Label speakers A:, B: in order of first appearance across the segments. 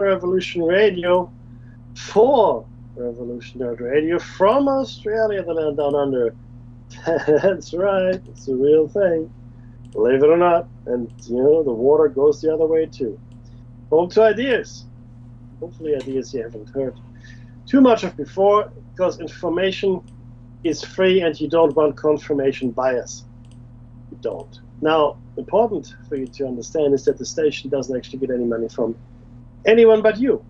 A: Revolution Radio for Revolutionary Radio from Australia, the land down under. That's right, it's a real thing, believe it or not. And the water goes the other way too. Home to ideas. Hopefully ideas you haven't heard too much of before, because information is free and you don't want confirmation bias. You don't. Now, important for you to understand is that the station doesn't actually get any money from anyone but you,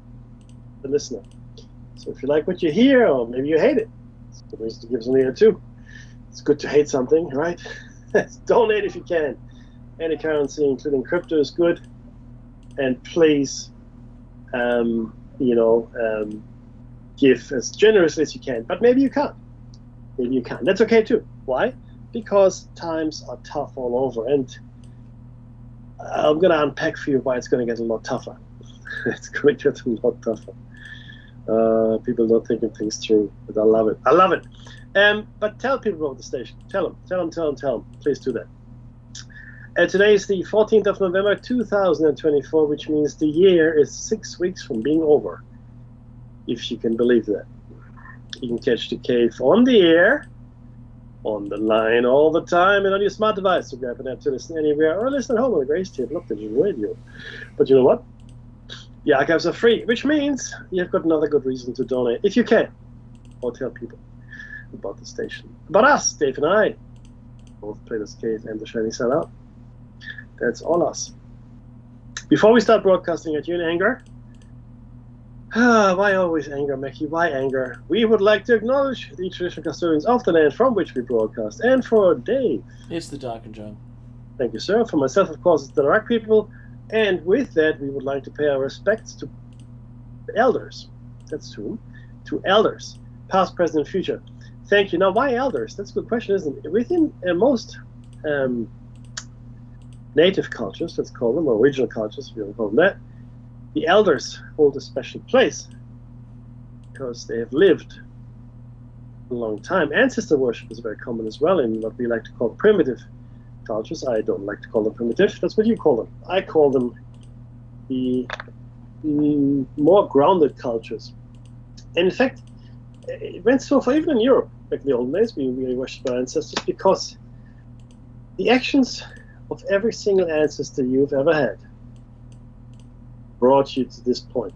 A: the listener. So if you like what you hear, or maybe you hate it, it's a good reason to give some ear too. It's good to hate something, right? Donate if you can. Any currency, including crypto, is good. And please, give as generously as you can. But maybe you can't. Maybe you can't. That's okay too. Why? Because times are tough all over. And I'm going to unpack for you why it's going to get a lot tougher. It's going to get a lot tougher. People not thinking things through, but I love it. I love it. But tell people about the station. Tell them. Please do that. Today is the 14th of November, 2024, which means the year is 6 weeks from being over, if you can believe that. You can catch the cave on the air, on the line all the time, and on your smart device. So grab an app to listen anywhere, or listen at home on a Grace table of digital radio. But you know what? The archives are free, which means you've got another good reason to donate, if you can, or tell people about the station. About us, Dave and I, both Platos Cave and the Shining Sun Out. That's all us. Before we start broadcasting at you in anger, why always anger, Mackie? Why anger? We would like to acknowledge the traditional custodians of the land from which we broadcast. And for Dave,
B: it's the Dark and John.
A: Thank you, sir. For myself, of course, it's the Rock people. And with that, we would like to pay our respects to elders. That's whom? To elders, past, present, and future. Thank you. Now, why elders? That's a good question, isn't it? Within most native cultures, let's call them, or original cultures, if you want to call them that, the elders hold a special place because they have lived a long time. Ancestor worship is very common as well in what we like to call primitive cultures. I don't like to call them primitive. That's what you call them. I call them the more grounded cultures. And in fact, it went so far, even in Europe, back in the old days, we worshipped our ancestors because the actions of every single ancestor you've ever had brought you to this point.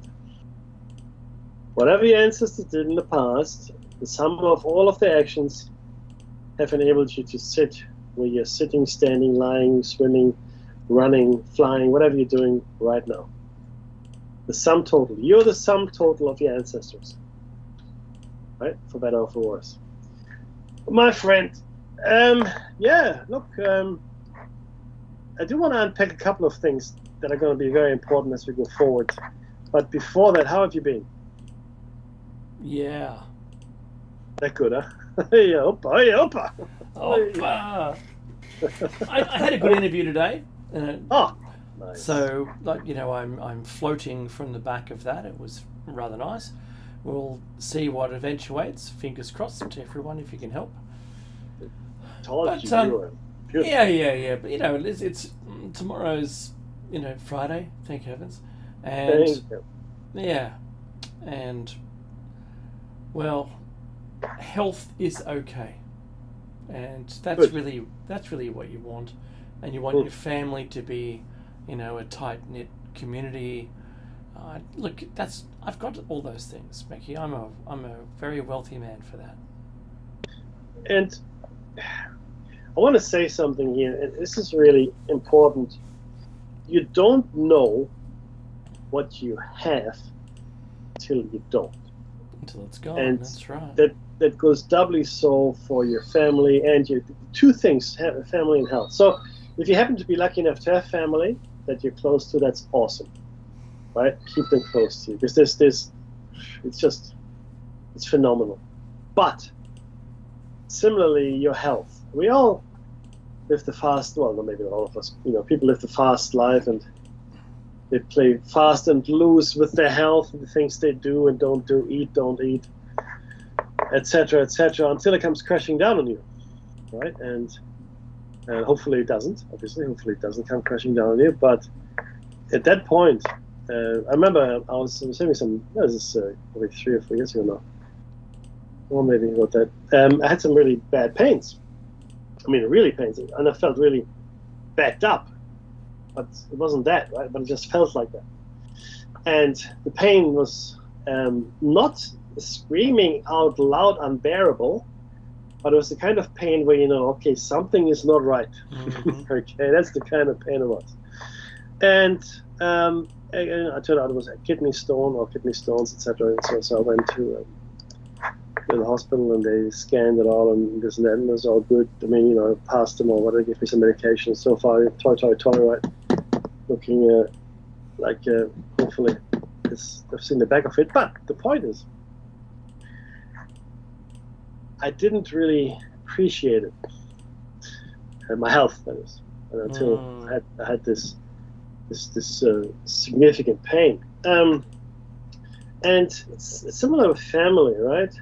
A: Whatever your ancestors did in the past, the sum of all of their actions have enabled you to sit where you're sitting, standing, lying, swimming, running, flying, whatever you're doing right now. The sum total. You're the sum total of your ancestors. Right? For better or for worse. My friend, I do want to unpack a couple of things that are going to be very important as we go forward. But before that, how have you been?
B: Yeah.
A: That good, huh? Hey, opa, hey, opa.
B: Opa. I had a good interview today.
A: Nice.
B: So, I'm floating from the back of that. It was rather nice. We'll see what eventuates. Fingers crossed to everyone if you can help. Yeah. But it's tomorrow's Friday. Thank heavens. And yeah, and well, health is okay, and that's really what you want, and you want your family to be, a tight knit community. I've got all those things, Mickey. I'm a very wealthy man for that.
A: And I want to say something here, and this is really important. You don't know what you have till you don't.
B: Until it's gone.
A: And
B: that's right.
A: That goes doubly so for your family and your two things: family and health. So, if you happen to be lucky enough to have family that you're close to, that's awesome. Right? Keep them close to you, because it's phenomenal. But similarly, your health. We all live the fast. Well, maybe not all of us. People live the fast life, and they play fast and loose with their health and the things they do and don't do, eat, don't eat, etc., until it comes crashing down on you, right? And hopefully it doesn't. Obviously, hopefully it doesn't come crashing down on you. But at that point, I remember I was having some. This is probably 3 or 4 years ago now, or maybe about that. I had some really bad pains. I mean, really pains, and I felt really backed up. But it wasn't that, right? But it just felt like that. And the pain was not screaming out loud, unbearable, but it was the kind of pain where okay, something is not right.
B: Mm-hmm.
A: Okay, that's the kind of pain it was. And I turned out it was a kidney stone or kidney stones, etc. So I went to the hospital and they scanned it all and this and that, and it was all good. I mean, I passed them or whatever, gave me some medication. So far, right? Looking like hopefully I've seen the back of it. But the point is, I didn't really appreciate it, my health, that is, until I had this significant pain. And it's similar with family, right?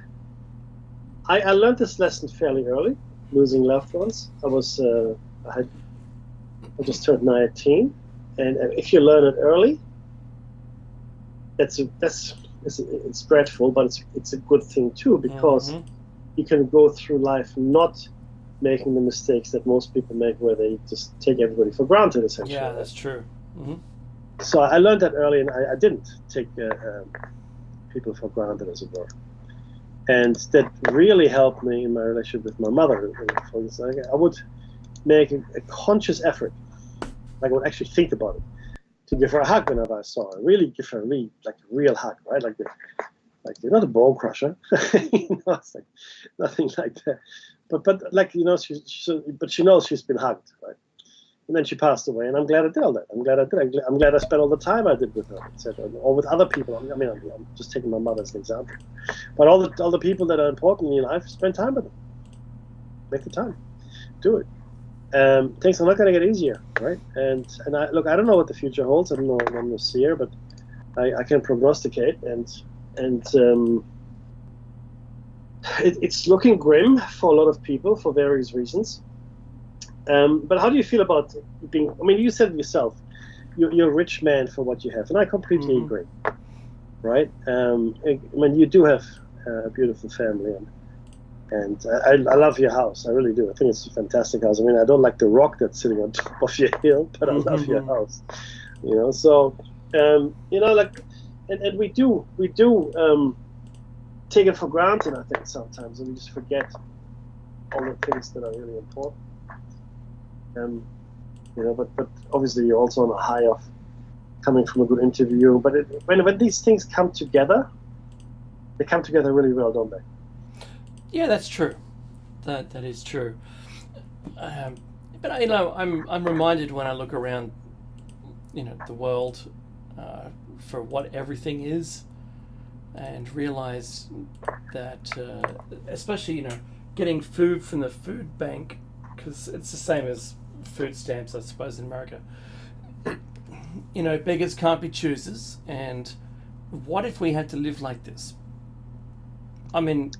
A: I learned this lesson fairly early, losing loved ones. I just turned 19, and if you learn it early, it's dreadful, but it's a good thing too, because you can go through life not making the mistakes that most people make, where they just take everybody for granted, essentially.
B: Yeah, that's true. Mm-hmm.
A: So I learned that early, and I didn't take people for granted, as it were. And that really helped me in my relationship with my mother. For instance, I would make a conscious effort, like I would actually think about it, to give her a hug whenever I saw her. Really give her a real hug, right? Like not a bone crusher, it's like nothing like that. But like she knows she's been hugged, right? And then she passed away, and I'm glad I did all that. I'm glad I spent all the time I did with her, etc. Or with other people. I'm just taking my mother as an example. But all the people that are important in your life, spend time with them. Make the time. Do it. Things are not going to get easier, right? And I don't know what the future holds. I don't know. I'm no seer, but I can prognosticate, and it's looking grim for a lot of people for various reasons. But how do you feel about being? I mean, you said it yourself, you're a rich man for what you have, and I completely agree. Right? I mean, you do have a beautiful family, and I love your house. I really do. I think it's a fantastic house. I mean, I don't like the rock that's sitting on top of your hill, but I love your house. So and we do take it for granted, I think, sometimes, and we just forget all the things that are really important. But obviously you're also on a high of coming from a good interview. But when these things come together, they come together really well, don't they?
B: Yeah, that's true. That is true. But I'm reminded when I look around, the world for what everything is, and realize that, especially getting food from the food bank, because it's the same as food stamps, I suppose, in America. Beggars can't be choosers, and what if we had to live like this? I mean,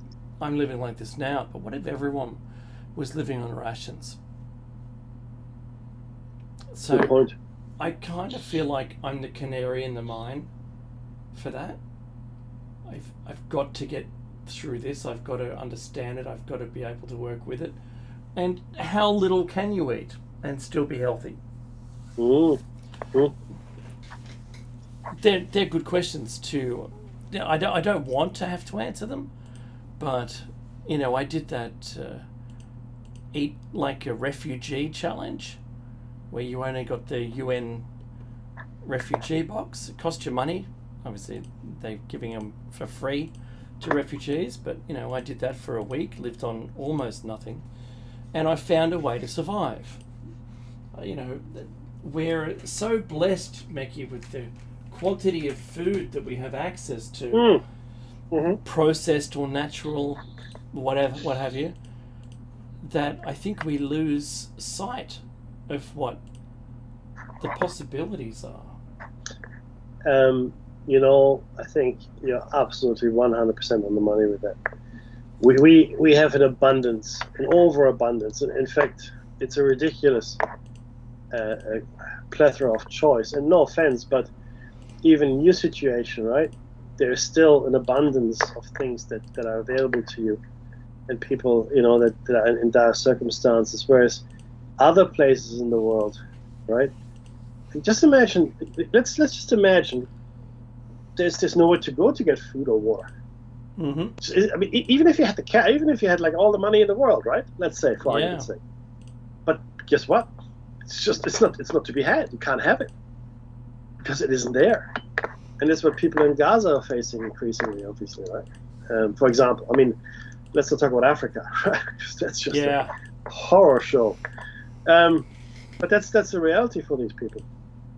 B: I'm living like this now, but what if everyone was living on rations? So
A: good point.
B: I kind of feel like I'm the canary in the mine for that. I've got to get through this. I've got to understand it. I've got to be able to work with it. And how little can you eat and still be healthy? They're good questions too. I don't want to have to answer them, but I did that eat like a refugee challenge, where you only got the UN refugee box. It cost you money. Obviously, they're giving them for free to refugees, but I did that for a week, lived on almost nothing, and I found a way to survive. We're so blessed, Mekki, with the quantity of food that we have access to, processed or natural, what have you, that I think we lose sight of what the possibilities are.
A: I think you're absolutely 100% on the money with that. We have an abundance, an overabundance, and in fact, it's a ridiculous plethora of choice. And no offense, but even in your situation, right? There's still an abundance of things that are available to you, and people, that are in dire circumstances. Whereas other places in the world, right? Just imagine. Let's just imagine. There's nowhere to go to get food or water.
B: Mm-hmm.
A: I mean, even if you had even if you had like all the money in the world, right? Let's say, for argument's sake. But guess what? It's not to be had. You can't have it because it isn't there. And that's what people in Gaza are facing increasingly, obviously, right? For example, I mean, let's not talk about Africa, right? That's just a horror show. But that's the reality for these people,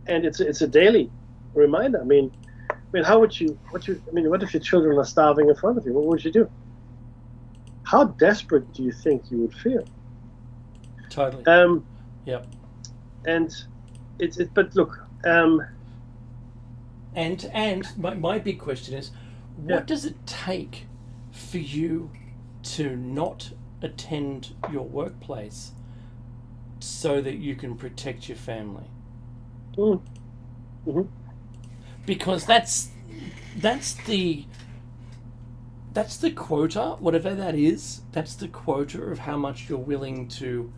A: and it's a daily reminder. I mean, how would you? What if your children are starving in front of you? What would you do? How desperate do you think you would feel?
B: Totally. Yep.
A: And but look.
B: And my big question is, what does it take for you to not attend your workplace so that you can protect your family?
A: Mm-hmm.
B: Because that's the quota, whatever that is. That's the quota of how much you're willing to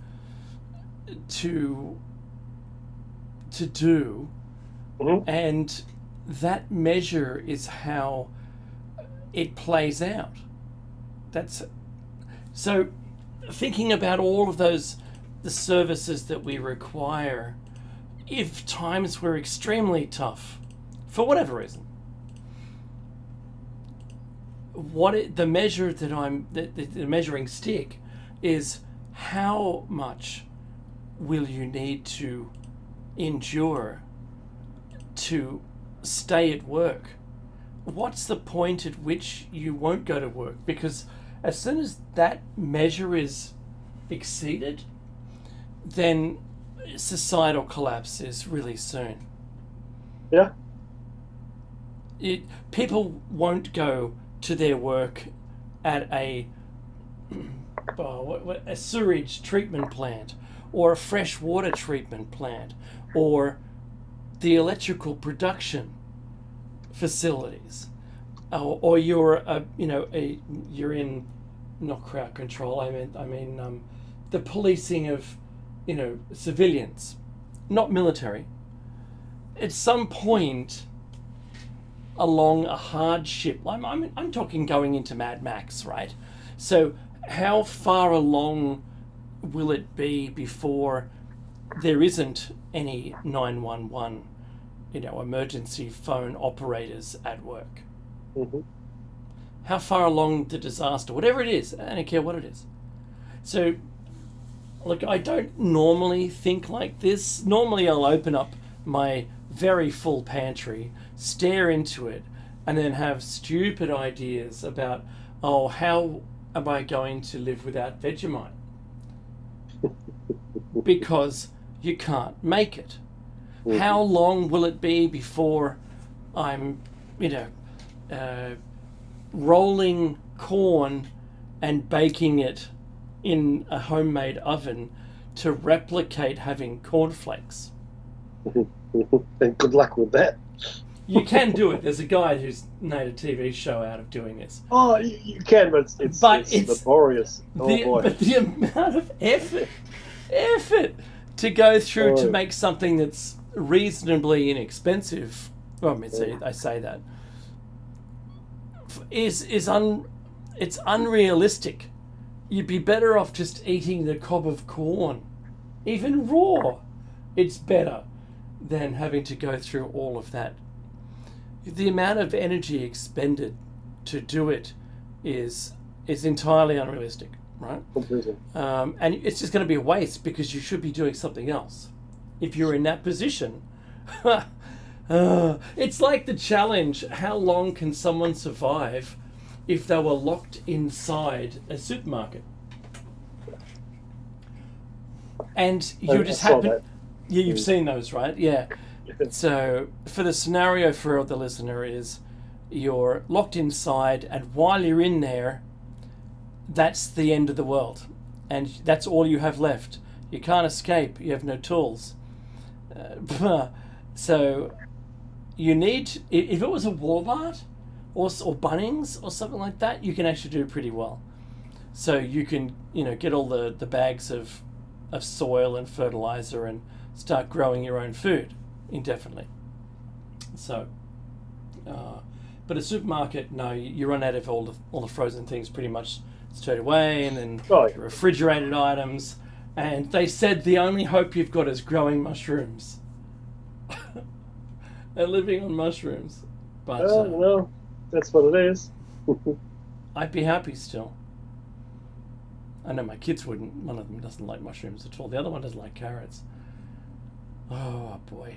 B: do, and that measure is how it plays out. That's so. Thinking about all of the services that we require, if times were extremely tough, for whatever reason, the measure the measuring stick is how much will you need to endure to stay at work? What's the point at which you won't go to work? Because as soon as that measure is exceeded, then societal collapse is really soon.
A: Yeah.
B: People won't go to their work at a sewage treatment plant, or a fresh water treatment plant, or the electrical production facilities, or you're you're in, not crowd control. I mean the policing of civilians, not military. At some point along a hardship, I'm talking going into Mad Max, right? So how far along will it be before there isn't any 911, emergency phone operators at work?
A: Mm-hmm.
B: How far along the disaster, whatever it is, I don't care what it is. So, look, I don't normally think like this. Normally I'll open up my very full pantry, stare into it, and then have stupid ideas about, how am I going to live without Vegemite? Because you can't make it. Mm-hmm. How long will it be before I'm, rolling corn and baking it in a homemade oven to replicate having cornflakes?
A: And good luck with that.
B: You can do it. There's a guy who's made a TV show out of doing this.
A: Oh, you can, but it's laborious.
B: But the amount of effort to go through to make something that's reasonably inexpensive. Well, I say that it's unrealistic. You'd be better off just eating the cob of corn, even raw. It's better than having to go through all of that. The amount of energy expended to do it is entirely unrealistic, right?
A: Completely.
B: And it's just going to be a waste because you should be doing something else. If you're in that position, it's like the challenge: how long can someone survive if they were locked inside a supermarket? And you just happen... Yeah, you've seen those, right? Yeah. So for the scenario for the listener is you're locked inside, and while you're in there, that's the end of the world. And that's all you have left. You can't escape. You have no tools. So you need, if it was a Walmart or Bunnings or something like that, you can actually do pretty well. So you can, get all the bags of soil and fertilizer and start growing your own food indefinitely. So, but a supermarket, no, you run out of all the frozen things pretty much straight away, and then refrigerated items. And they said the only hope you've got is growing mushrooms. And living on mushrooms. But
A: that's what it is.
B: I'd be happy still. I know my kids wouldn't. One of them doesn't like mushrooms at all. The other one doesn't like carrots. Oh boy.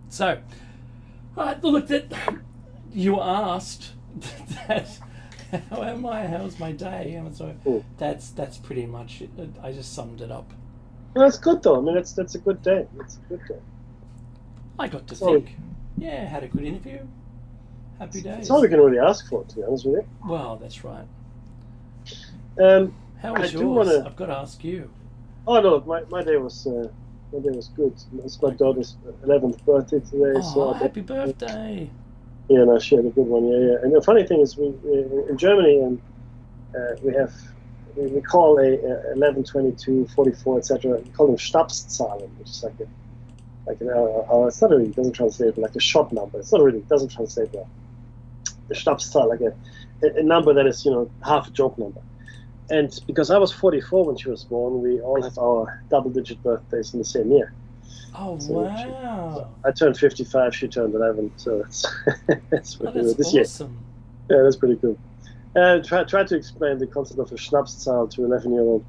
B: So, look, that you asked that. How am I? How's my day? And so that's pretty much it. I just summed it up.
A: Well, that's good though. I mean, that's a good day. It's a good day.
B: I got to think. Yeah, had a good interview. Happy days.
A: That's all we can really ask for, to be honest with you.
B: Well, that's right. How was
A: I
B: yours? I've got to ask you.
A: Oh no, my day was good. It's my daughter's 11th birthday today.
B: Oh,
A: so
B: happy birthday!
A: Yeah, no, she had a good one. Yeah. And the funny thing is, we in Germany, we call a 11, 22, 44, etc. We call them Stabszahlen, which is it's not really, it doesn't translate, but like a short number. It's not really, it doesn't translate well. The Stabszahl, like a number that is, half a joke number. And because I was 44 when she was born, we all have our double-digit birthdays in the same year.
B: Oh, so wow.
A: I turned 55, she turned 11, so that's pretty good. This
B: awesome.
A: Year. Yeah, that's pretty cool. Try to explain the concept of a Schnapszahl to an 11-year-old.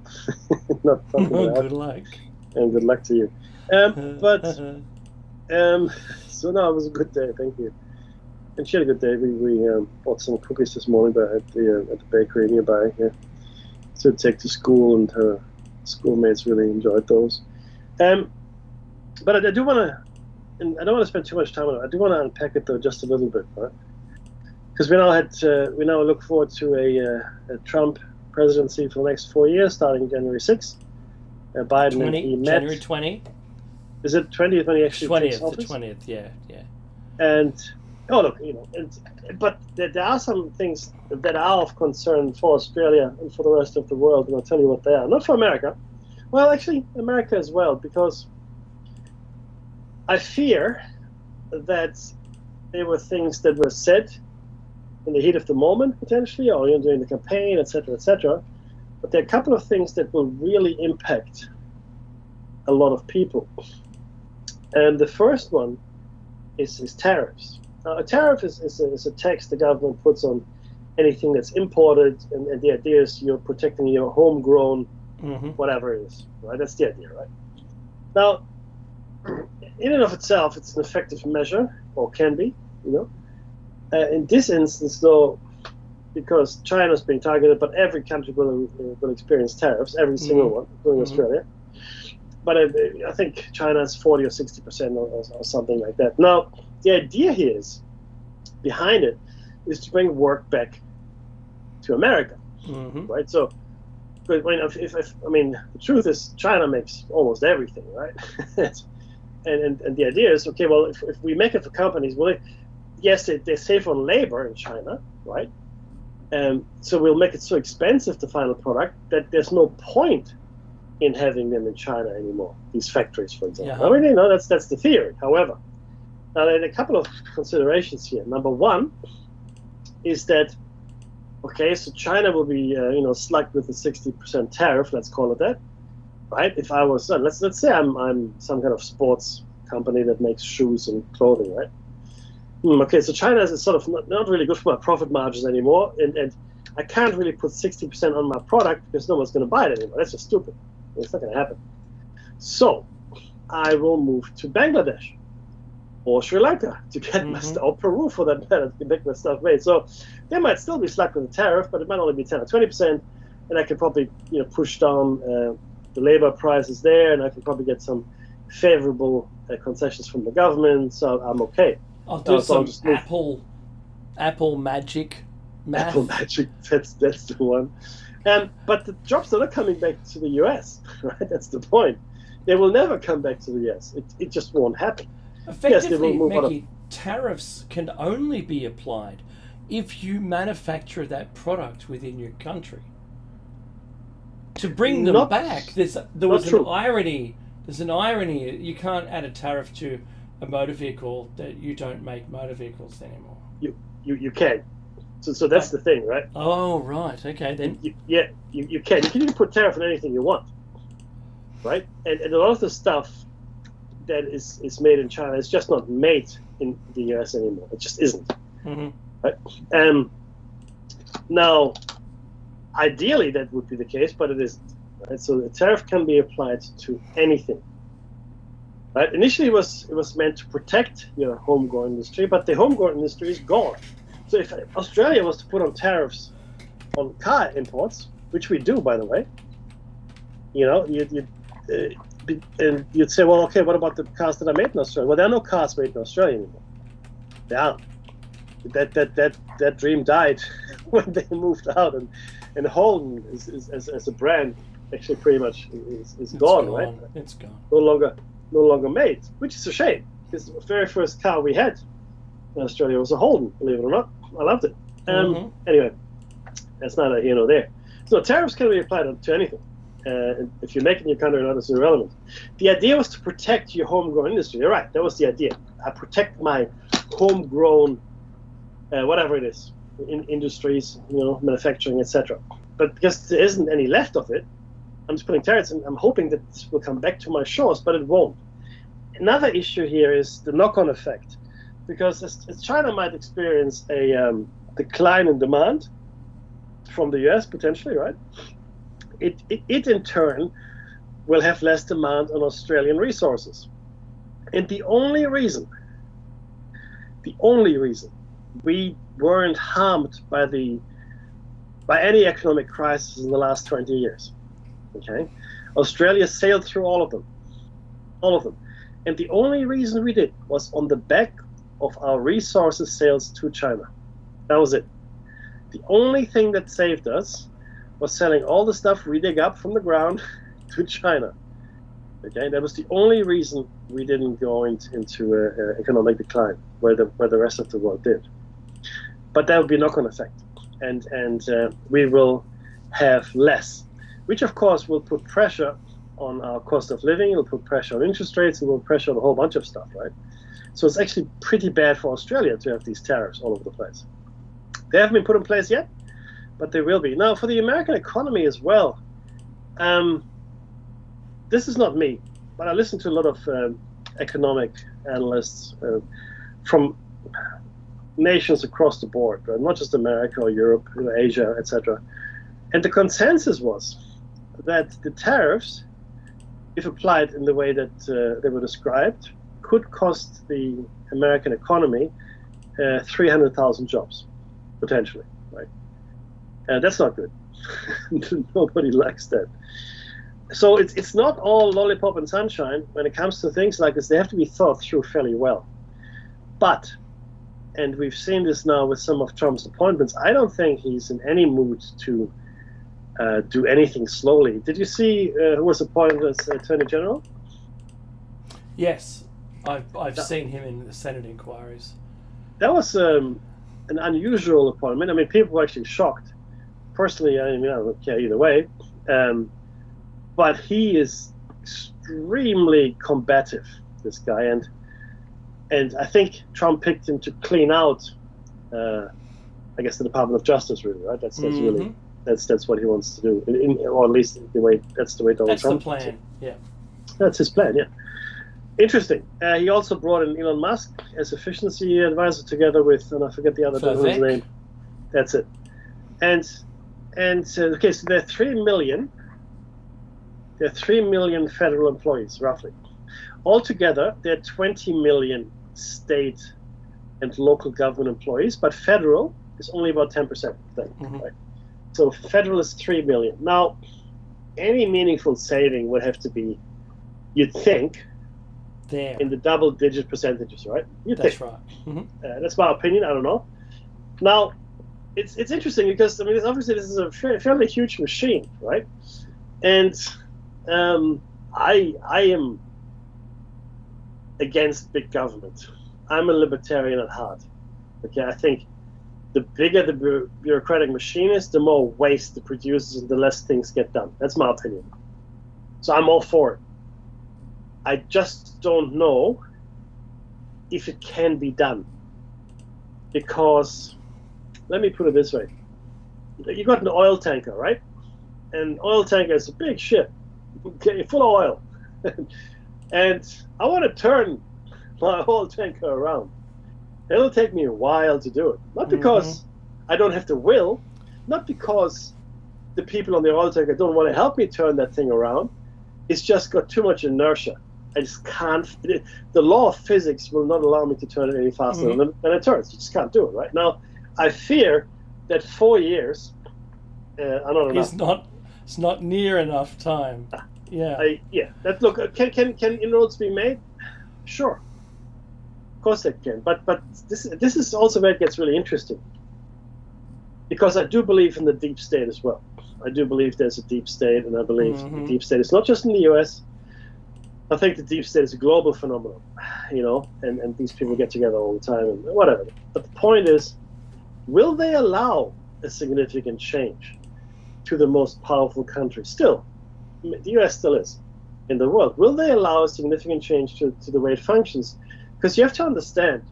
A: Not
B: good luck.
A: And good luck to you. So no, it was a good day, thank you. And she had a good day. We bought some cookies this morning at the bakery nearby here to take to school, and her schoolmates really enjoyed those. But I do want to, and I don't want to spend too much time on it. I do want to unpack it though just a little bit, right? Because we now look forward to a Trump presidency for the next 4 years, starting January 6th. Biden and he met.
B: January 20.
A: Is it 20th when he actually takes office?
B: The 20th, yeah.
A: And but there are some things that are of concern for Australia and for the rest of the world, and I'll tell you what they are. Not for America. Well, actually, America as well, because I fear that there were things that were said in the heat of the moment, potentially, or during the campaign, etc., etc. But there are a couple of things that will really impact a lot of people. And the first one is tariffs. A tariff is a tax the government puts on anything that's imported, and the idea is you're protecting your homegrown whatever it is, right? That's the idea, right? Now, in and of itself, it's an effective measure, or can be, in this instance, though, because China's being targeted, but every country will experience tariffs, every single one, including Australia. But I think China's 40 or 60% or something like that. Now, the idea here is, behind it, is to bring work back to America, right? So, but the truth is, China makes almost everything, right? and the idea is, okay, well, if we make it for companies, well, yes, they save on labor in China, right? So we'll make it so expensive, the final product, that there's no point in having them in China anymore, these factories, for example.
B: Yeah.
A: That's the theory. However, now there are a couple of considerations here. Number one is that, okay, so China will be, slugged with a 60% tariff, let's call it that, right? If I was, let's say I'm some kind of sports company that makes shoes and clothing, right? Okay, so China is sort of not really good for my profit margins anymore, and I can't really put 60% on my product because no one's going to buy it anymore. That's just stupid. It's not going to happen. So I will move to Bangladesh or Sri Lanka to get my stuff, or Peru for that matter, to get my stuff made. So they might still be slapped with a tariff, but it might only be 10 or 20%, and I can probably push down the labor prices there, and I can probably get some favorable concessions from the government. So I'm okay.
B: I'll do some Apple magic math.
A: Apple magic, that's the one. But the jobs are not coming back to the US, right? That's the point. They will never come back to the US. It just won't happen.
B: Effectively,
A: yes, they will move
B: Mickey, tariffs can only be applied if you manufacture that product within your country. To bring them
A: Not,
B: back, there
A: not
B: was an
A: true.
B: irony. There's an irony. You can't add a tariff to a motor vehicle that you don't make motor vehicles anymore.
A: You can. So that's
B: But,
A: the thing, right?
B: oh, right. Okay, then.
A: You can. You can even put tariff on anything you want, right? And a lot of the stuff that is made in China is just not made in the US anymore. It just isn't.
B: Mm-hmm.
A: Right? Now, ideally that would be the case, but it isn't. Right? So the tariff can be applied to anything. Right? Initially, it was meant to protect your homegrown industry, but the homegrown industry is gone. So if Australia was to put on tariffs on car imports, which we do, by the way, and you'd say, well, okay, what about the cars that are made in Australia? Well, there are no cars made in Australia anymore. There aren't. That dream died when they moved out, and Holden is as a brand actually pretty much is gone, right?
B: It's gone.
A: No longer made, which is a shame because the very first car we had in Australia was a Holden, believe it or not. I loved it. Anyway, that's not a here nor there. So tariffs can be applied to anything. If you make it in your country or not, it's irrelevant. The idea was to protect your homegrown industry. You're right, that was the idea. I protect my homegrown, whatever it is, in industries, manufacturing, etc. But because there isn't any left of it, I'm just putting tariffs, and I'm hoping that this will come back to my shores, but it won't. Another issue here is the knock-on effect, because as China might experience a decline in demand from the US potentially, right? It in turn will have less demand on Australian resources. And the only reason we weren't harmed by any economic crisis in the last 20 years, okay? Australia sailed through all of them. And the only reason we did was on the back of our resources sales to China. That was it. The only thing that saved us was selling all the stuff we dig up from the ground to China. Okay, that was the only reason we didn't go into economic decline, where the rest of the world did. But that would be a knock-on effect, and we will have less, which of course will put pressure on our cost of living. It'll put pressure on interest rates. It will pressure on a whole bunch of stuff, right? So it's actually pretty bad for Australia to have these tariffs all over the place. They haven't been put in place yet, but they will be. Now, for the American economy as well, this is not me, but I listen to a lot of economic analysts from nations across the board, right? Not just America or Europe, Asia, etc. And the consensus was that the tariffs, if applied in the way that they were described, could cost the American economy 300,000 jobs, potentially, right? That's not good. Nobody likes that. So it's not all lollipop and sunshine when it comes to things like this. They have to be thought through fairly well. But, and we've seen this now with some of Trump's appointments, I don't think he's in any mood to do anything slowly. Did you see who was appointed as Attorney General?
B: Yes, I've seen him in the Senate inquiries.
A: That was an unusual appointment. I mean, people were actually shocked. Personally, I don't care either way. But he is extremely combative, this guy, and I think Trump picked him to clean out, I guess, the Department of Justice, really, right? That's really that's what he wants to do, or at least that's the way Donald Trump.
B: That's the plan. Yeah,
A: that's his plan. Yeah, interesting. He also brought in Elon Musk as efficiency advisor together with, and I forget the other guy's name. That's it. And okay, so there are 3 million. There are 3 million federal employees, roughly. Altogether, there are 20 million state and local government employees, but federal is only about 10% of them. Right? So federal is 3 million. Now, any meaningful saving would have to be, you'd think,
B: there
A: in the double-digit percentages, right?
B: That's think. Right.
A: That's my opinion. I don't know. Now, it's interesting because obviously this is a fairly huge machine, right? And I am against big government. I'm a libertarian at heart. Okay, I think the bigger the bureaucratic machine is, the more waste it produces and the less things get done. That's my opinion. So I'm all for it. I just don't know if it can be done. Because, let me put it this way. You got an oil tanker, right? And oil tanker is a big ship, okay, full of oil. And I want to turn my oil tanker around. It'll take me a while to do it. Not because I don't have the will, not because the people on the oil tanker don't want to help me turn that thing around. It's just got too much inertia. I just can't. The law of physics will not allow me to turn it any faster than it turns. You just can't do it, right? Now, I fear that 4 years are not enough.
B: It's not near enough time. Yeah.
A: Look, can inroads be made? Sure. Of course they can. But this is also where it gets really interesting. Because I do believe in the deep state as well. I do believe there's a deep state, and I believe the deep state is not just in the US. I think the deep state is a global phenomenon, and these people get together all the time and whatever. But the point is, will they allow a significant change to the most powerful country? Still, the US still is in the world. Will they allow a significant change to the way it functions? Because you have to understand,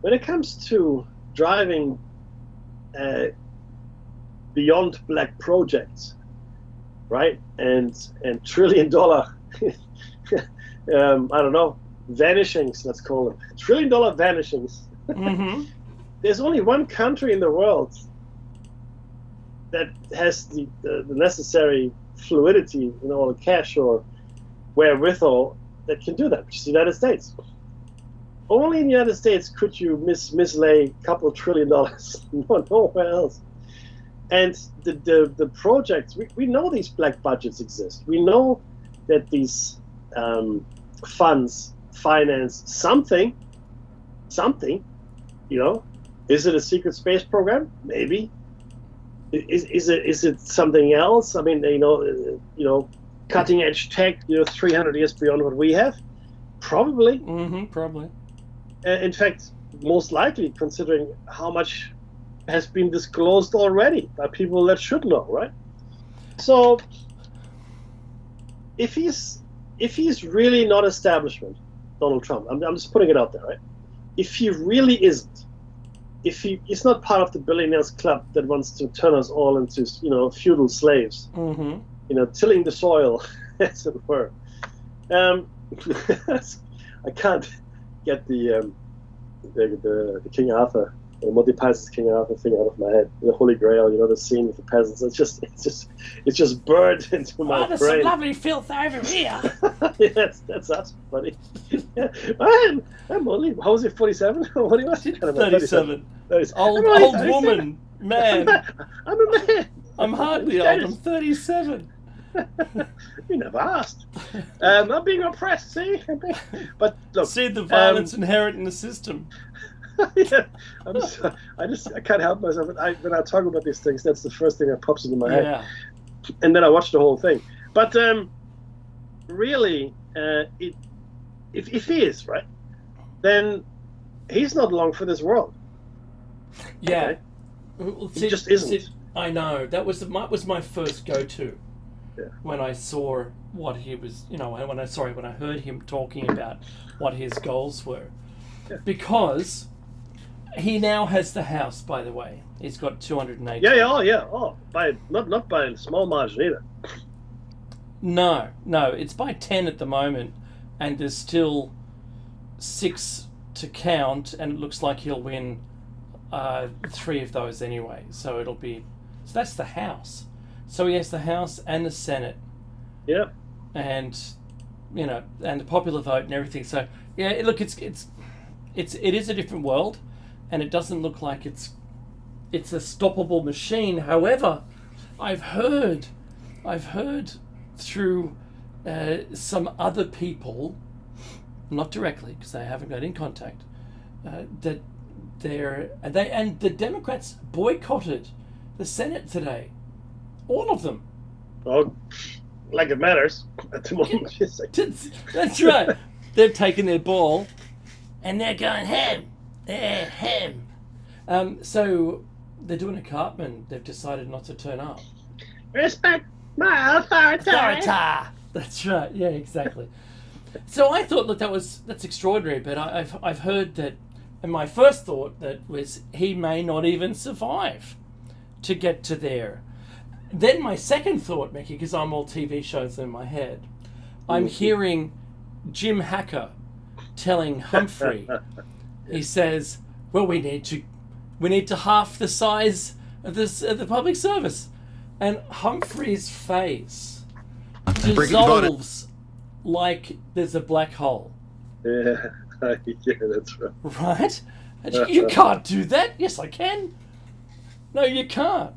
A: when it comes to driving beyond black projects, right, and trillion-dollar, I don't know, vanishings, let's call them, trillion-dollar vanishings. There's only one country in the world that has the necessary fluidity, or cash or wherewithal that can do that, which is the United States. Only in the United States could you mislay a couple $1 trillion. Nowhere else. And the projects, we know these black budgets exist. We know that these funds finance something. Is it a secret space program? Maybe. Is it something else? I mean, cutting edge tech, 300 years beyond what we have? Probably.
B: Probably.
A: In fact, most likely, considering how much has been disclosed already by people that should know, right? So, if he's really not establishment, Donald Trump, I'm just putting it out there, right? If he really isn't, if he's not part of the billionaires club that wants to turn us all into, feudal slaves, tilling the soil, as it were. I can't get the King Arthur, the Monty Python's King Arthur thing out of my head. The Holy Grail, the scene with the peasants. It's just burned into my brain.
B: There's some lovely filth over here.
A: Yeah, that's us, buddy. Yeah. I'm only, how was it, 47? What was he talking about?
B: 37. Old woman, man.
A: I'm a man.
B: I'm hardly old. I'm 37.
A: You never asked. I'm being oppressed, see? But look,
B: see the violence inherent in the system.
A: Yeah, I can't help myself. When I talk about these things, that's the first thing that pops into my head. And then I watch the whole thing. But really, if he is, right, then he's not long for this world.
B: Yeah.
A: Okay?
B: Well,
A: he just isn't.
B: I know. That was my first go-to.
A: Yeah.
B: When I saw what he was, when I heard him talking about what his goals were. Yeah. Because he now has the House, by the way. He's got 280.
A: Yeah. Not by a small margin either.
B: No, it's by 10 at the moment, and there's still 6 to count, and it looks like he'll win 3 of those anyway. So that's the House. So he has the House and the Senate.
A: Yeah.
B: And and the popular vote and everything. So yeah, look, it is a different world, and it doesn't look like it's a stoppable machine. However, I've heard through some other people, not directly because they haven't got in contact, that the Democrats boycotted the Senate today. All of them.
A: Oh, like it matters at the moment.
B: That's right. They've taken their ball and they're going ham, ham. So they're doing a Cartman. They've decided not to turn up.
A: Respect my authority.
B: That's right. Yeah, exactly. So I thought, look, that's extraordinary. But I've heard that, and my first thought that was he may not even survive to get to there. Then my second thought, Mickey, because I'm all TV shows in my head, I'm hearing Jim Hacker telling Humphrey. He says, "Well, we need to half the size of the public service," and Humphrey's face dissolves like there's a black hole.
A: Yeah, yeah, that's right.
B: Right? You can't do that. Yes, I can. No, you can't.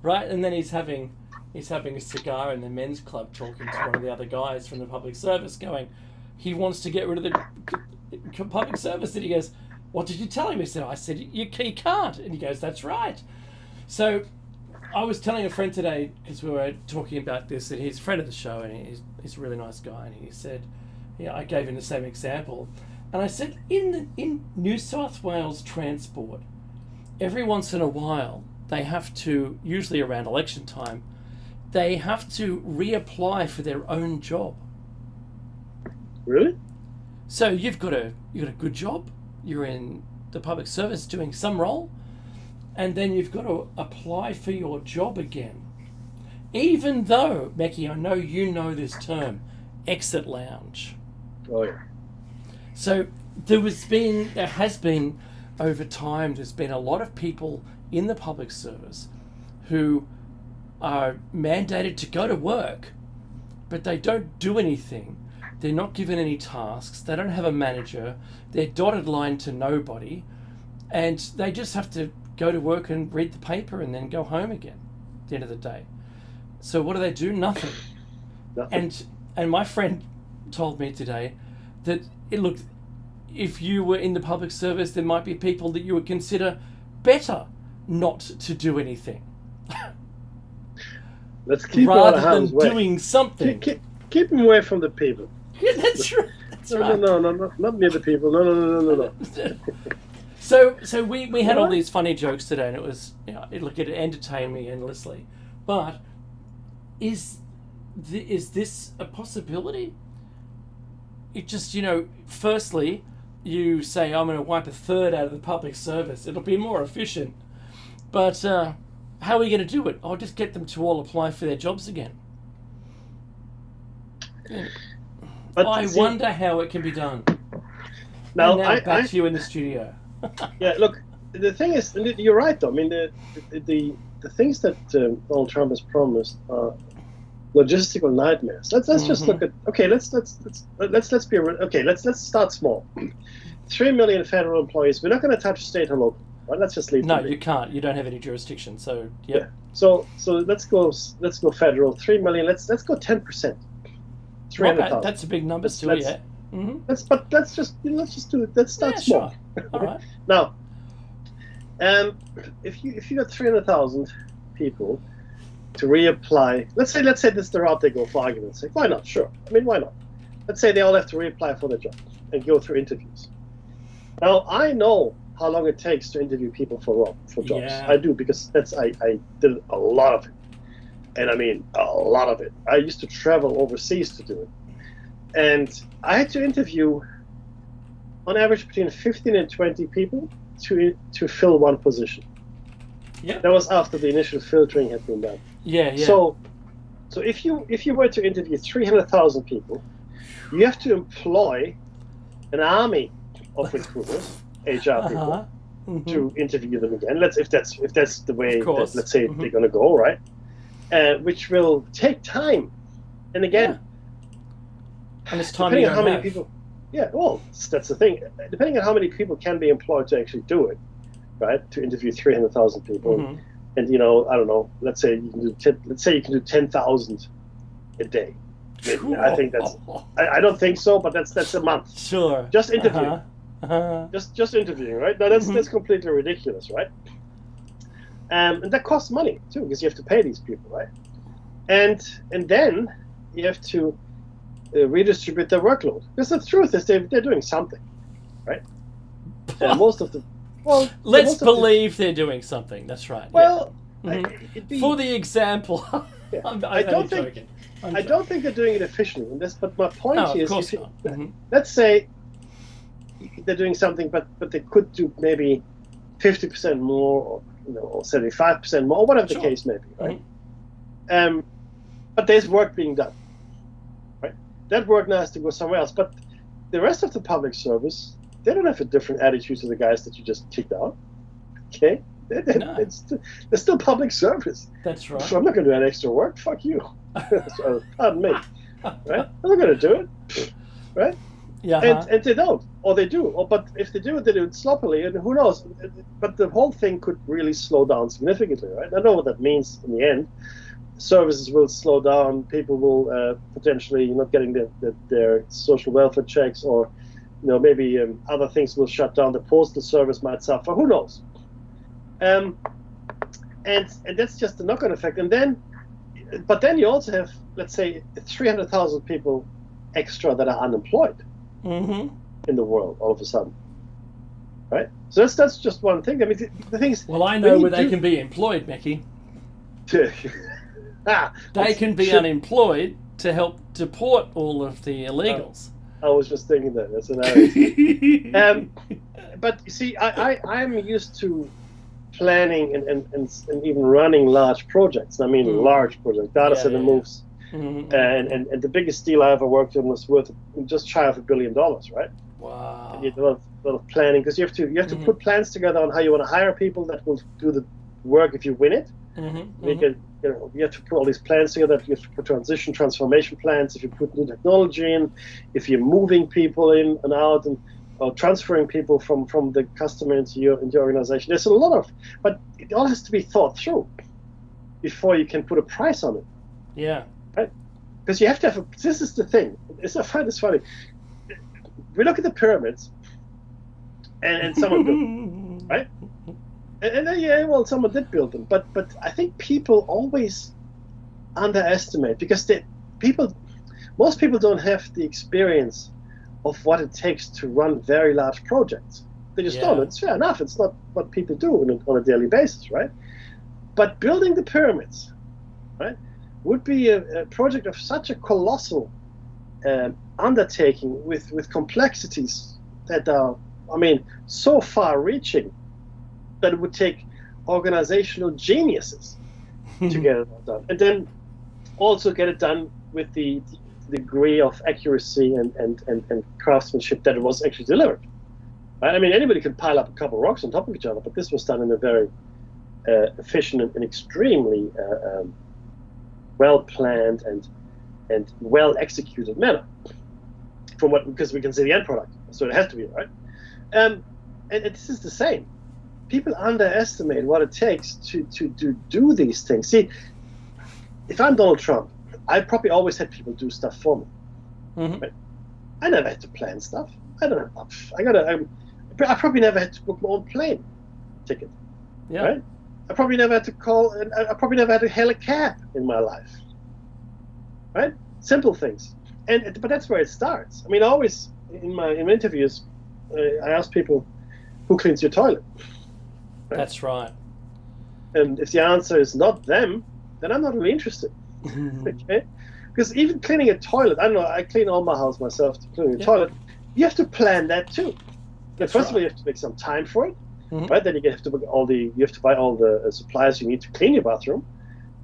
B: Right? And then he's having a cigar in the men's club, talking to one of the other guys from the public service, going, he wants to get rid of the public service. And he goes, "What did you tell him?" He said, "I said he can't." And he goes, "That's right." So I was telling a friend today, because we were talking about this, that he's a friend of the show and he's a really nice guy, and he said, I gave him the same example, and I said, in New South Wales transport, every once in a while they have to, usually around election time, they have to reapply for their own job.
A: Really?
B: So you've got a good job, you're in the public service doing some role, and then you've got to apply for your job again. Even though, Becky, I know you know this term, exit lounge.
A: Oh yeah.
B: So there has been over time, there's been a lot of people in the public service who are mandated to go to work, but they don't do anything. They're not given any tasks. They don't have a manager. They're dotted line to nobody, and they just have to go to work and read the paper and then go home again at the end of the day. So what do? Nothing. And my friend told me today that if you were in the public service, there might be people that you would consider better not to do anything.
A: Let's keep
B: rather
A: out of
B: than
A: harm's way.
B: doing something.
A: Keep them away from the people.
B: Yeah, that's right. That's right.
A: No, not near the people. No.
B: So we had all these funny jokes today, and it was, it entertained me endlessly. But is this a possibility? It just, firstly, you say, I'm going to wipe a third out of the public service. It'll be more efficient. But how are we going to do it? I'll just get them to all apply for their jobs again. But I wonder how it can be done.
A: Now
B: back to you in the studio.
A: Yeah, look, the thing is, and you're right though. I mean, the things that Donald Trump has promised are logistical nightmares. Let's just look at. Okay, let's be okay. Let's start small. 3 million federal employees. We're not going to touch state or local. Right? Let's just leave.
B: No, you can't. You don't have any jurisdiction. So yeah.
A: So let's go federal. 3 million. Let's go 10%. 300,000.
B: That's a big number still. Yeah. Mm-hmm.
A: Let's just do it. Let's start small.
B: Sure. All right.
A: Now, if you got 300,000 people to reapply, let's say this is the route they go, for argument's sake. Why not? Sure. I mean, why not? Let's say they all have to reapply for their job and go through interviews. Now, I know how long it takes to interview people for jobs.
B: Yeah.
A: I do, because I did a lot of it. And I mean, a lot of it. I used to travel overseas to do it. And I had to interview, on average, between 15 and 20 people to fill one position.
B: Yeah.
A: That was after the initial filtering had been done.
B: Yeah.
A: So if you were to interview 300,000 people, you have to employ an army of recruiters, HR people, to interview them again. If that's the way that, let's say, they're going to go, right? Which will take time. And again,
B: and it's time
A: depending on how many people. Yeah, well, that's the thing. Depending on how many people can be employed to actually do it, right? To interview 300,000 people, and I don't know. Let's say you can do 10,000 a day. Maybe. I think that's. I don't think so, but that's a month.
B: Sure.
A: Just interviewing. Just interviewing, right? Now that's completely ridiculous, right? And that costs money too, because you have to pay these people, right? And then you have to redistribute their workload. Because the truth is they're doing something, right? Most of the well,
B: Let's
A: most of the,
B: believe they're doing something. That's right.
A: well,
B: Mhm.
A: it'd be,
B: For the example,
A: yeah.
B: I'm
A: I don't
B: only
A: think
B: joking.
A: I don't think they're doing it efficiently in this. But my point
B: No, of
A: is,
B: course
A: if
B: not. Mhm.
A: let's say they're doing something, but they could do maybe 50% more, or or 75% more, or whatever the
B: Sure.
A: case may be, right?
B: Mhm.
A: But there's work being done, right? That work now has to go somewhere else. But the rest of the public service, they don't have a different attitude to the guys that you just kicked out. Okay,
B: No.
A: they're still public service.
B: That's right.
A: So I'm not going to do that extra work. Fuck you. So, pardon me, right? I'm not going to do it, right?
B: Yeah.
A: And they don't, or they do, but if they do it sloppily, and who knows? But the whole thing could really slow down significantly, right? I know what that means in the end. Services will slow down. People will potentially not getting their social welfare checks, or maybe other things will shut down. The postal service might suffer. Who knows? And that's just the knock-on effect. But then you also have, let's say, 300,000 people extra that are unemployed
B: Mm-hmm.
A: in the world all of a sudden, right? So that's just one thing. I mean, the thing is,
B: Well, I know where they can be employed, Mickey. They can be unemployed to help deport all of the illegals.
A: I was just thinking that. That's hilarious. But you see, I'm used to planning and even running large projects. I mean, large projects, data center moves.
B: Mm-hmm.
A: And the biggest deal I ever worked on was worth just shy of $1 billion, right?
B: Wow.
A: And you do a lot of planning, because you have to put plans together on how you want to hire people that will do the work if you win it.
B: Mm-hmm.
A: You have to put all these plans together. You have to put transformation plans. If you put new technology in, if you're moving people in and out, or transferring people from the customer into your organization, there's a lot of, but it all has to be thought through before you can put a price on it.
B: Yeah.
A: Right? Because you have to have this is the thing. I find this funny. We look at the pyramids, and someone built them, right? And then, someone did build them. But I think people always underestimate, because most people don't have the experience of what it takes to run very large projects. They just don't. It's fair enough. It's not what people do on a daily basis, right? But building the pyramids, right, would be a project of such a colossal undertaking with complexities that are, so far-reaching that it would take organizational geniuses to get it all done, and then also get it done with the degree of accuracy and craftsmanship that it was actually delivered. Right? I mean, anybody could pile up a couple of rocks on top of each other, but this was done in a very efficient and extremely well-planned and well-executed manner. Because we can see the end product, so it has to be, right? And this is the same. People underestimate what it takes to do these things. See, if I'm Donald Trump, I probably always had people do stuff for me.
B: Mm-hmm.
A: Right? I never had to plan stuff. I probably never had to book my own plane ticket.
B: Yeah.
A: Right? I probably never had to call, and I probably never had to hail a cab in my life. Right? Simple things. But that's where it starts. I mean, always in my interviews, I ask people, who cleans your toilet? Right?
B: That's right.
A: And if the answer is not them, then I'm not really interested. Okay? Because even cleaning a toilet, I don't know, I clean all my house myself to clean the toilet. You have to plan that too. First of all, you have to make some time for it, right? Then you have to buy all the supplies you need to clean your bathroom,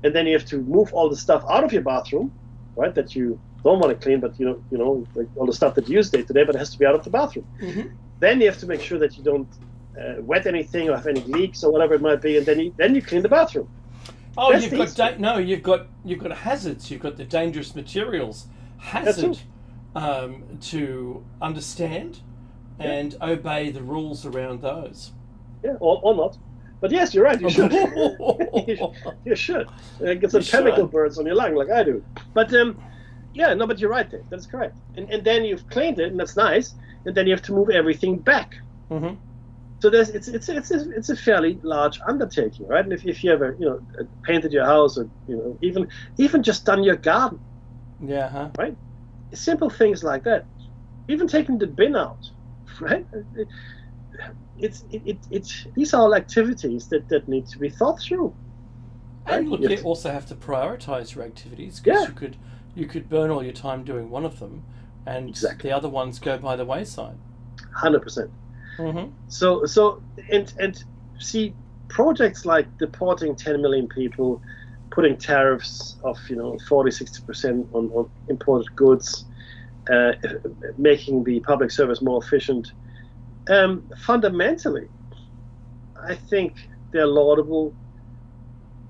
A: and then you have to move all the stuff out of your bathroom, right? That you don't want to clean, but like all the stuff that you use day to day, but it has to be out of the bathroom. Mm-hmm. Then you have to make sure that you don't wet anything or have any leaks or whatever it might be, and then you clean the bathroom.
B: Oh, you've got hazards. You've got the dangerous materials hazard to understand and obey the rules around those.
A: Yeah, or not. But yes, you're right. You should. You should. Get some chemical burns on your lung, like I do. But but you're right, Dave. That's correct. And then you've cleaned it, and that's nice. And then you have to move everything back. Mm-hmm. So it's a fairly large undertaking, right? And if you ever painted your house, or even just done your garden, right? Simple things like that. Even taking the bin out, right? these are all activities that need to be thought through. Right?
B: And look, you also have to prioritize your activities, because you could burn all your time doing one of them, and
A: Exactly.
B: the other ones go by the wayside.
A: 100%.
B: Mm-hmm.
A: So and see, projects like deporting 10 million people, putting tariffs of 40-60% on imported goods, making the public service more efficient. Fundamentally, I think they're laudable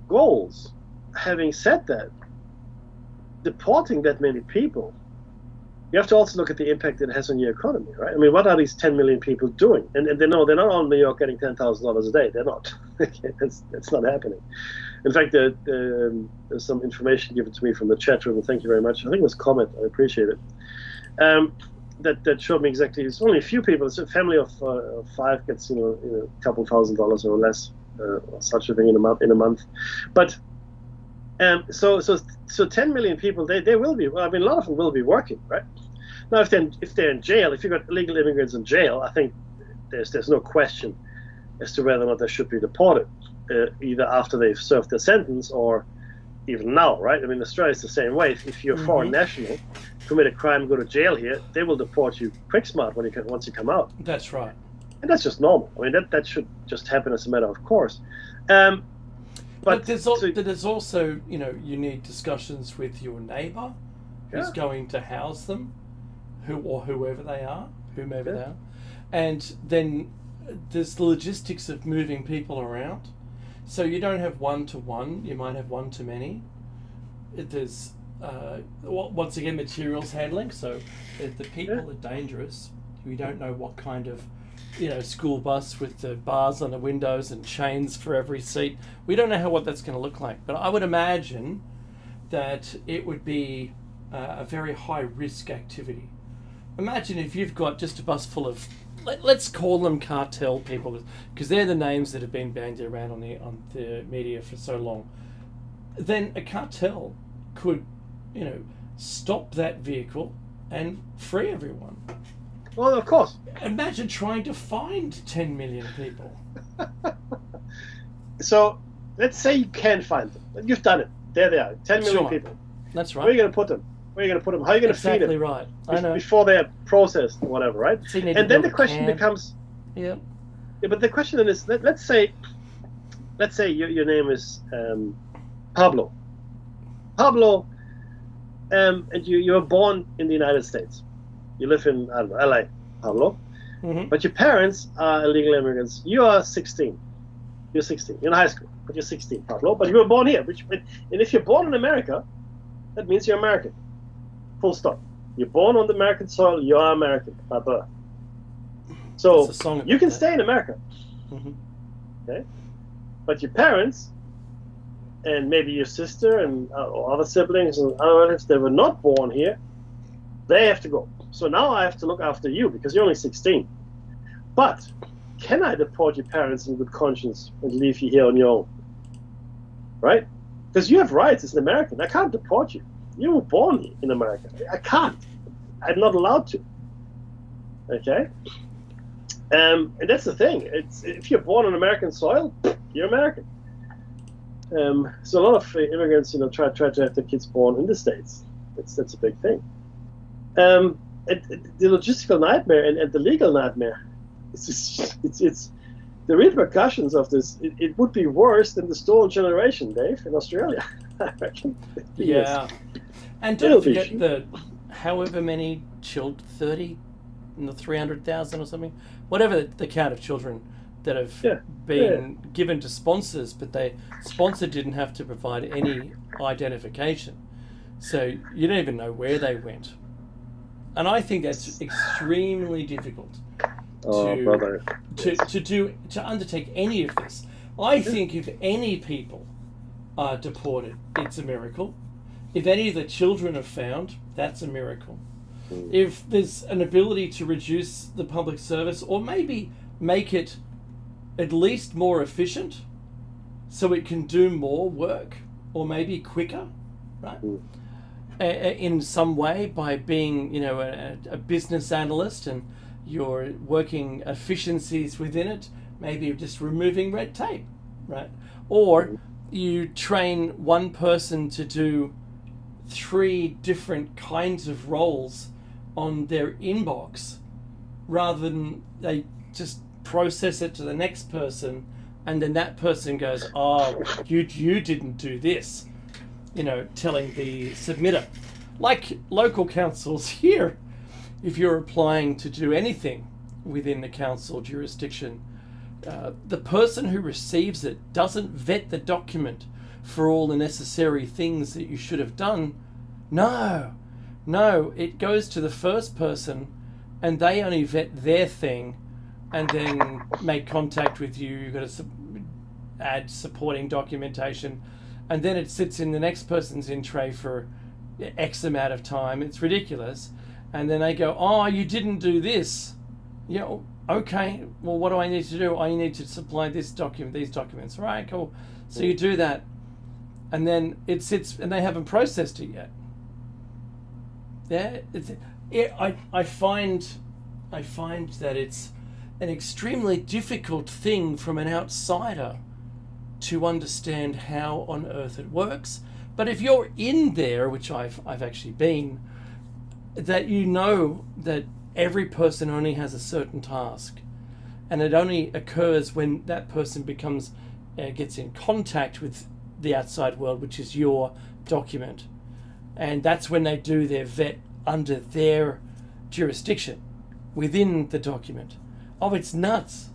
A: goals. Having said that, deporting that many people, you have to also look at the impact it has on your economy, right? I mean, what are these 10 million people doing? And they're not all in New York getting $10,000 a day. They're not. That's not happening. In fact, there's some information given to me from the chat room. Thank you very much. I think it was comment. I appreciate it. That showed me exactly. It's only a few people. It's a family of 5 gets a couple $1,000s or less, or such a thing in a month. But so 10 million people, they will be. Well, I mean, a lot of them will be working, right? Now, if they're in jail, if you've got illegal immigrants in jail, I think there's no question as to whether or not they should be deported, either after they've served their sentence or even now, right? I mean, Australia's the same way. If you're a foreign national, commit a crime, go to jail here, they will deport you quick smart once you come out.
B: That's right.
A: And that's just normal. I mean, that should just happen as a matter of course.
B: But there's also, you need discussions with your neighbour who's going to house them, whomever they are, and then there's the logistics of moving people around. So you don't have one-to-one, you might have one-to-many. There's, once again, materials handling. So the people are dangerous. We don't know what kind of, school bus with the bars on the windows and chains for every seat. We don't know what that's going to look like. But I would imagine that it would be a very high-risk activity. Imagine if you've got just a bus full of, let's call them cartel people, because they're the names that have been bandied around on the media for so long. Then a cartel could, stop that vehicle and free everyone.
A: Well, of course.
B: Imagine trying to find 10 million people.
A: So let's say you can find them. You've done it. There they are, 10 million people.
B: That's right.
A: Where are you going to put them? How are you going to feed them?
B: Exactly right. I know.
A: Before they're processed or whatever, right?
B: So
A: and then the question becomes...
B: Yeah.
A: But the question then is, let's say your name is Pablo. Pablo, and you were born in the United States. You live in, I don't know, LA, Pablo. Mm-hmm. But your parents are illegal immigrants. You are 16. You're 16. You're in high school, but you're 16, Pablo. But you were born here. And if you're born in America, that means you're American. Full stop. You're born on the American soil, you are American by birth. So you can stay in America. Mm-hmm. Okay? But your parents, and maybe your sister and or other siblings and other relatives that were not born here, they have to go. So now I have to look after you because you're only 16. But can I deport your parents in good conscience and leave you here on your own? Right? Because you have rights as an American. I can't deport you. You were born in America. I can't. I'm not allowed to. Okay? And that's the thing. If you're born on American soil, you're American. So a lot of immigrants, try to have their kids born in the States. That's a big thing. The logistical nightmare and the legal nightmare. It's the repercussions of this. It would be worse than the stolen generation, Dave, in Australia. I reckon.
B: Yeah, and don't forget the however many children, 300,000 or something, whatever the count of children that have been given to sponsors, but the sponsor didn't have to provide any identification, so you don't even know where they went. And I think that's extremely difficult to undertake any of this. I think if any people are deported, it's a miracle. If any of the children are found, that's a miracle. If there's an ability to reduce the public service, or maybe make it at least more efficient so it can do more work, or maybe quicker, right? In some way, by being, a business analyst, and you're working efficiencies within it. Maybe you're just removing red tape, right? Or you train one person to do 3 different kinds of roles on their inbox, rather than they just process it to the next person, and then that person goes, oh, you didn't do this, telling the submitter. Like local councils here, if you're applying to do anything within the council jurisdiction, the person who receives it doesn't vet the document for all the necessary things that you should have done. No, it goes to the first person, and they only vet their thing and then make contact with you. You've got to add supporting documentation, and then it sits in the next person's in tray for X amount of time. It's ridiculous. And then they go, oh, you didn't do this. Okay, well, what do I need to do? I need to supply these documents. Right, cool. So you do that, and then it sits, and they haven't processed it yet. I find that it's an extremely difficult thing from an outsider to understand how on earth it works. But if you're in there, which I've actually been, that that every person only has a certain task, and it only occurs when that person gets in contact with the outside world, which is your document, and that's when they do their vet under their jurisdiction within the document. Oh, it's nuts.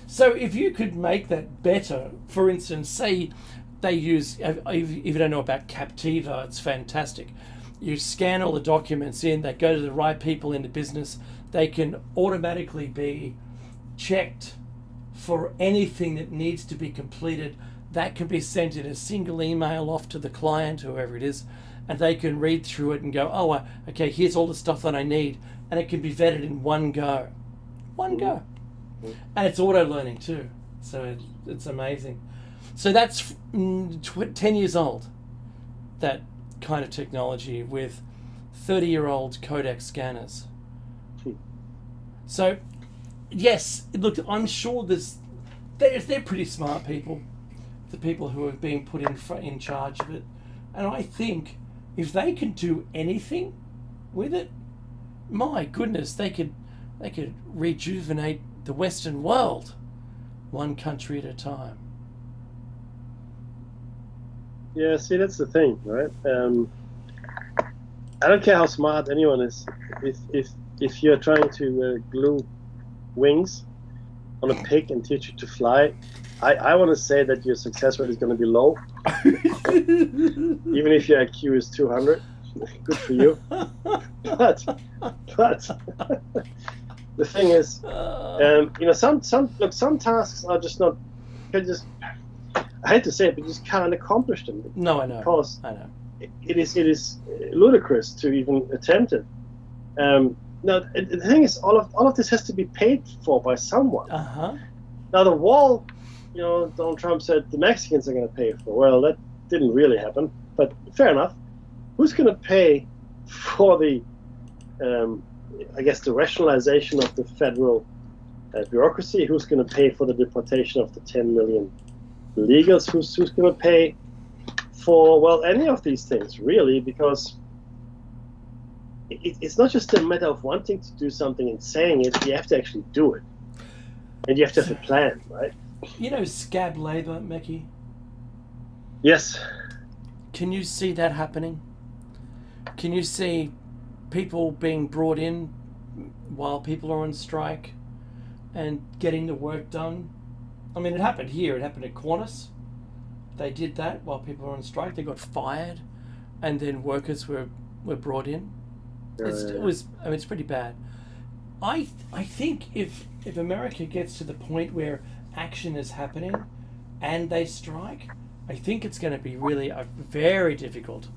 B: So if you could make that better, for instance, say they use, if you don't know about Captiva, it's fantastic. You scan all the documents in, they go to the right people in the business, they can automatically be checked for anything that needs to be completed. That can be sent in a single email off to the client, whoever it is, and they can read through it and go, oh, okay, here's all the stuff that I need, and it can be vetted in one go. And it's auto-learning too, so it's amazing. So that's 10 years old, that kind of technology with 30-year-old Kodak scanners. So, yes, look, I'm sure they're pretty smart people, the people who are being put in charge of it. And I think if they can do anything with it, my goodness, they could rejuvenate the Western world, one country at a time.
A: Yeah, see, that's the thing, right? I don't care how smart anyone is. If you're trying to glue wings on a pig and teach it to fly, I want to say that your success rate is going to be low. Even if your IQ is 200, good for you. But the thing is, some tasks are just not. I hate to say it, but you just can't accomplish them.
B: No, I know.
A: Because
B: I know.
A: It is ludicrous to even attempt it. Now the thing is, all of this has to be paid for by someone. Now the wall, Donald Trump said the Mexicans are going to pay for. Well, that didn't really happen, but fair enough. Who's going to pay for the, I guess, the rationalization of the federal bureaucracy? Who's going to pay for the deportation of the 10 million illegals? Who's going to pay for, any of these things, really? Because it's not just a matter of wanting to do something and saying it. You have to actually do it, and you have to have a plan, right?
B: Scab labor, Mickey?
A: Yes.
B: Can you see that happening? Can you see people being brought in while people are on strike and getting the work done? I mean, it happened here. It happened at Qantas. They did that while people were on strike. They got fired, and then workers were brought in. It's pretty bad. I think if America gets to the point where action is happening and they strike, I think it's going to be really a very difficult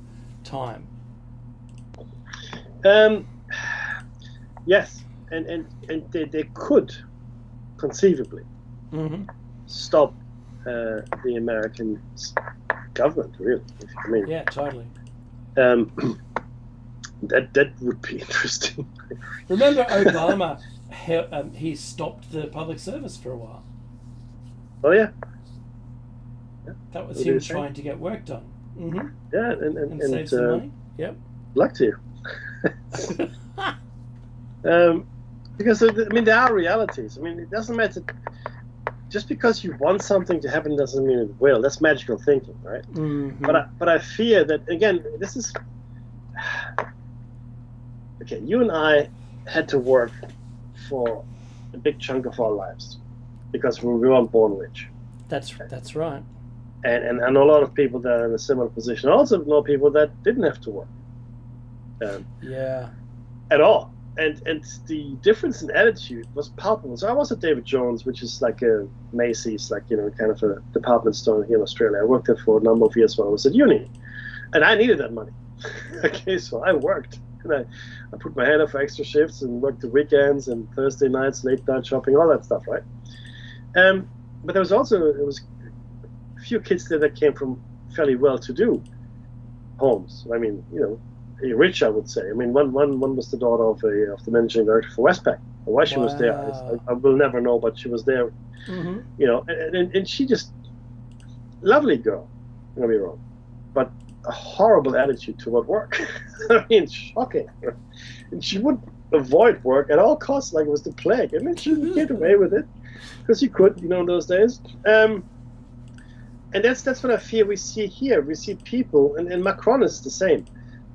B: time.
A: Yes, and they could conceivably stop the American government, really.
B: Yeah, totally.
A: That would be interesting.
B: Remember Obama? he stopped the public service for a while.
A: Oh yeah.
B: That was
A: What
B: him
A: did he say?
B: trying to get work done. Mm-hmm.
A: Yeah,
B: And save some money. Yep.
A: luck to you. Because there are realities. I mean, it doesn't matter. Just because you want something to happen doesn't mean it will. That's magical thinking, right?
B: Mm-hmm.
A: But I fear that, again, this is okay. You and I had to work for a big chunk of our lives because we weren't born rich.
B: That's right.
A: And I know a lot of people that are in a similar position. I also know people that didn't have to work
B: Yeah.
A: at all. And the difference in attitude was palpable. So I was at David Jones, which is like a Macy's, like, kind of a department store here in Australia. I worked there for a number of years while I was at uni. And I needed that money. Okay, so I worked. And I put my hand up for extra shifts and worked the weekends and Thursday nights, late night shopping, all that stuff, right? But there was a few kids there that came from fairly well-to-do homes. I mean, rich, I would say. I mean, one was the daughter of the managing director for Westpac. Why she was there, I will never know, but she was there.
B: Mm-hmm.
A: And she just lovely girl. Don't get me wrong, but a horrible attitude toward work. I mean, shocking. And she would avoid work at all costs, like it was the plague. I mean, she would get away with it because she could, in those days. And that's what I fear we see here. We see people, and Macron is the same.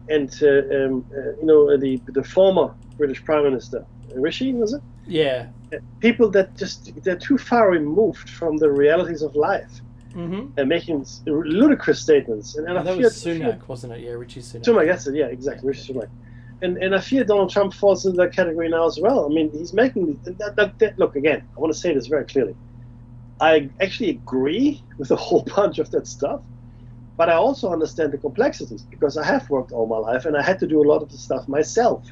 A: And the former British Prime Minister, Rishi, was it?
B: Yeah.
A: People that they're too far removed from the realities of life,
B: Mm-hmm.
A: and making ludicrous statements. And I
B: that
A: fear,
B: was Sunak, wasn't it? Yeah, Richie Sunak.
A: Sunak, that's it. Yeah, exactly, Rishi Sunak. And I fear Donald Trump falls into that category now as well. I mean, he's making that. Look, again, I want to say this very clearly. I actually agree with a whole bunch of that stuff. But I also understand the complexities because I have worked all my life and I had to do a lot of the stuff myself,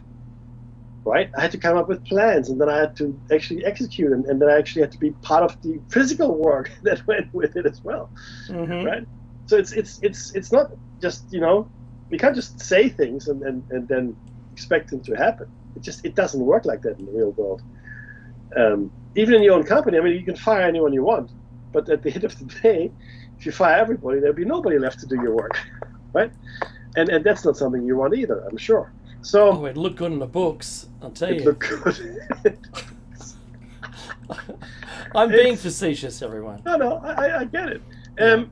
A: right? I had to come up with plans and then I had to actually execute and then I actually had to be part of the physical work that went with it as well,
B: Mm-hmm.
A: right? So it's not just, we can't just say things and then expect them to happen. It doesn't work like that in the real world. Even in your own company, I mean, you can fire anyone you want, but at the end of the day, if you fire everybody, there'll be nobody left to do your work, right? And that's not something you want either, I'm sure. So
B: it'd look good in the books, I'll tell
A: it
B: you.
A: looked good.
B: I'm being facetious, everyone.
A: No, I get it. And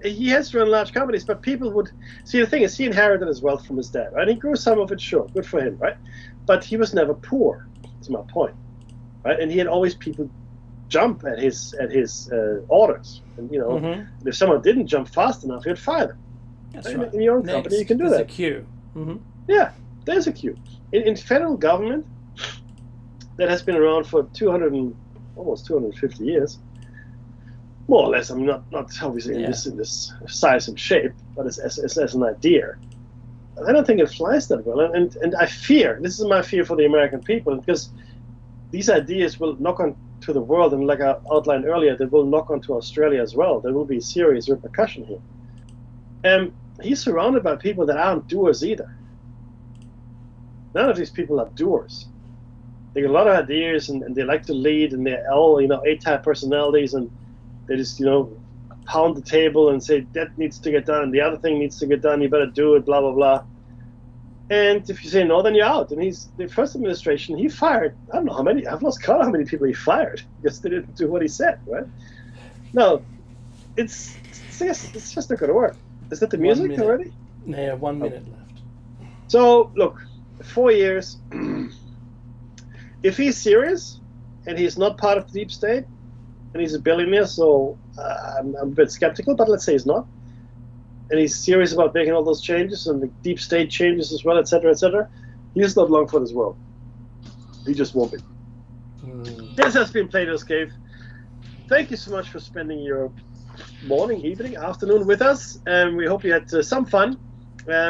A: he has run large companies, but people would see, the thing is, he inherited his wealth from his dad, right? He grew some of it, sure, good for him, right? But he was never poor. That's my point, right? And he had always people jump at his orders, and
B: Mm-hmm.
A: if someone didn't jump fast enough, he'd fire them.
B: That's right.
A: In your own company, you can do
B: there's
A: that.
B: a queue. Mm-hmm.
A: Yeah, there's a queue. In federal government that has been around for almost 250 years, more or less. I mean, not obviously in this size and shape, but as an idea. I don't think it flies that well, and I fear, this is my fear for the American people, because these ideas will knock on to the world, and like I outlined earlier, they will knock onto Australia as well. There will be serious repercussion here. He's surrounded by people that aren't doers either. None of these people are doers. They got a lot of ideas, and they like to lead, and they're all A-type personalities, and they just pound the table and say that needs to get done, and the other thing needs to get done. You better do it, blah blah blah. And if you say no, then you're out. And the first administration, he fired, I don't know how many, I've lost count how many people he fired because they didn't do what he said, right? No, it's just not going to work. Is that the music already?
B: Yeah, 1 minute left.
A: So, look, 4 years. If he's serious and he's not part of the deep state and he's a billionaire, so I'm a bit skeptical, but let's say he's not. And he's serious about making all those changes and the deep state changes as well, etc., he's not long for this world. He just won't be. This has been Plato's Cave. Thank you so much for spending your morning, evening, afternoon with us. And we hope you had some fun.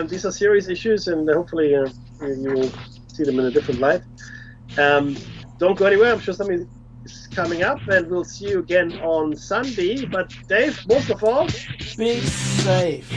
A: These are serious issues, and hopefully you will see them in a different light. Don't go anywhere. I'm sure something is coming up, and we'll see you again on Sunday. But Dave, most of all,
B: be safe.